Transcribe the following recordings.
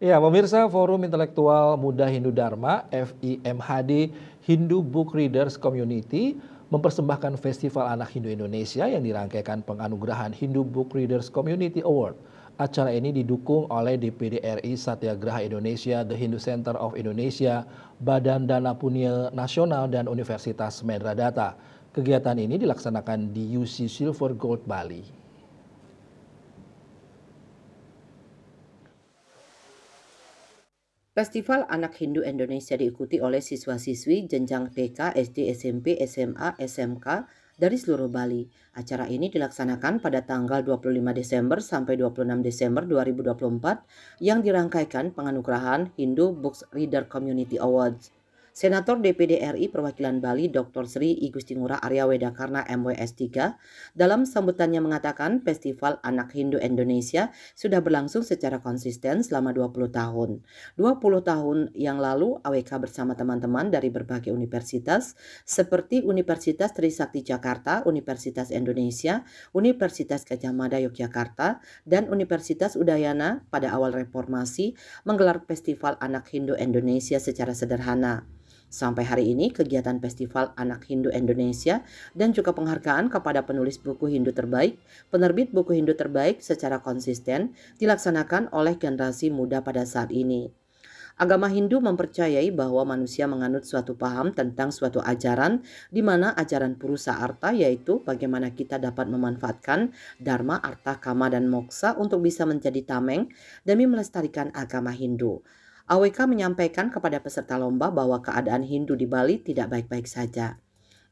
Ya, pemirsa Forum Intelektual Muda Hindu Dharma (FIMHD) Hindu Book Readers Community mempersembahkan Festival Anak Hindu Indonesia yang dirangkaikan penganugerahan Hindu Book Readers Community Award. Acara ini didukung oleh DPD RI Satyagraha Indonesia, The Hindu Center of Indonesia, Badan Dana Punya Nasional, dan Universitas Medra Data. Kegiatan ini dilaksanakan di UC Silver Gold Bali. Festival Anak Hindu Indonesia diikuti oleh siswa-siswi jenjang TK, SD, SMP, SMA, SMK dari seluruh Bali. Acara ini dilaksanakan pada tanggal 25 Desember sampai 26 Desember 2024 yang dirangkaikan penganugerahan Hindu Books Reader Community Awards. Senator DPD RI Perwakilan Bali Dr. Sri I Gusti Ngurah Arya Wedakarna MWS3 dalam sambutannya mengatakan Festival Anak Hindu Indonesia sudah berlangsung secara konsisten selama 20 tahun. 20 tahun yang lalu AWK bersama teman-teman dari berbagai universitas seperti Universitas Trisakti Jakarta, Universitas Indonesia, Universitas Gadjah Mada Yogyakarta, dan Universitas Udayana pada awal reformasi menggelar Festival Anak Hindu Indonesia secara sederhana. Sampai hari ini, kegiatan Festival Anak Hindu Indonesia dan juga penghargaan kepada penulis buku Hindu terbaik, penerbit buku Hindu terbaik secara konsisten dilaksanakan oleh generasi muda pada saat ini. Agama Hindu mempercayai bahwa manusia menganut suatu paham tentang suatu ajaran, di mana ajaran Purusa Arta yaitu bagaimana kita dapat memanfaatkan Dharma, Arta, Kama, dan Moksa untuk bisa menjadi tameng demi melestarikan agama Hindu. AWK menyampaikan kepada peserta lomba bahwa keadaan Hindu di Bali tidak baik-baik saja.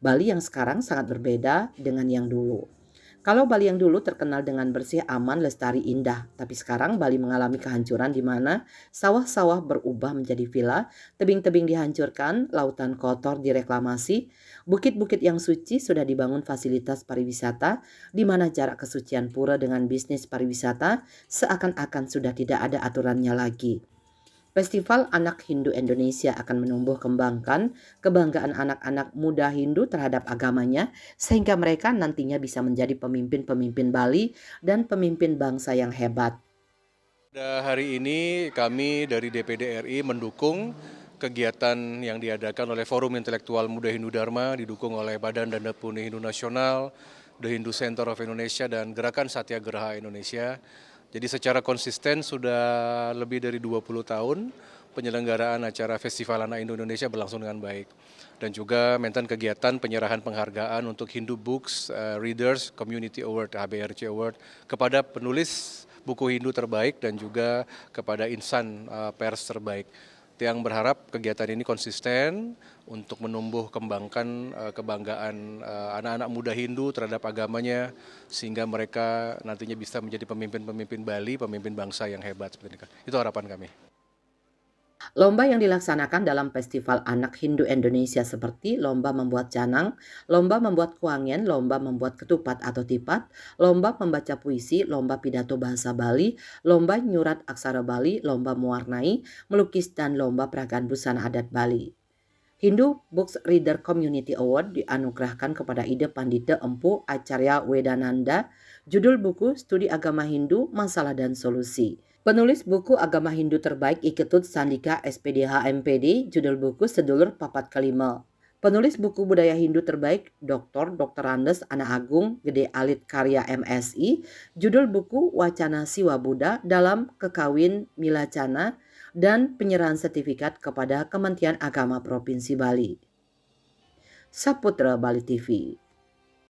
Bali yang sekarang sangat berbeda dengan yang dulu. Kalau Bali yang dulu terkenal dengan bersih, aman, lestari, indah, tapi sekarang Bali mengalami kehancuran di mana sawah-sawah berubah menjadi villa, tebing-tebing dihancurkan, lautan kotor direklamasi, bukit-bukit yang suci sudah dibangun fasilitas pariwisata, di mana jarak kesucian pura dengan bisnis pariwisata seakan-akan sudah tidak ada aturannya lagi. Festival Anak Hindu Indonesia akan menumbuh kembangkan kebanggaan anak-anak muda Hindu terhadap agamanya sehingga mereka nantinya bisa menjadi pemimpin-pemimpin Bali dan pemimpin bangsa yang hebat. Pada hari ini kami dari DPD RI mendukung kegiatan yang diadakan oleh Forum Intelektual Muda Hindu Dharma, didukung oleh Badan Dana Punya Hindu Nasional, The Hindu Center of Indonesia, dan Gerakan Satyagraha Indonesia. Jadi secara konsisten sudah lebih dari 20 tahun penyelenggaraan acara Festival Anak Hindu Indonesia berlangsung dengan baik. Dan juga maintain kegiatan penyerahan penghargaan untuk Hindu Books Readers Community Award, HBRC Award, kepada penulis buku Hindu terbaik dan juga kepada insan pers terbaik. Yang berharap kegiatan ini konsisten untuk menumbuh kembangkan kebanggaan anak-anak muda Hindu terhadap agamanya sehingga mereka nantinya bisa menjadi pemimpin-pemimpin Bali, pemimpin bangsa yang hebat seperti ini. Itu harapan kami. Lomba yang dilaksanakan dalam Festival Anak Hindu Indonesia seperti lomba membuat canang, lomba membuat kuangyan, lomba membuat ketupat atau tipat, lomba membaca puisi, lomba pidato bahasa Bali, lomba nyurat aksara Bali, lomba mewarnai, melukis, dan lomba peragaan busana adat Bali. Hindu Books Reader Community Award dianugerahkan kepada Ide Pandita Empu Acarya Wedananda, judul buku Studi Agama Hindu, Masalah dan Solusi. Penulis buku agama Hindu terbaik Iketut Sandika SPDH MPD, judul buku Sedulur Papat Kelima. Penulis buku budaya Hindu terbaik Dr. Andes Ana Agung Gede Alit Karya MSI, judul buku Wacana Siwa Buddha dalam Kekawin Milacana, dan penyerahan sertifikat kepada Kementerian Agama Provinsi Bali. Saputra Bali TV.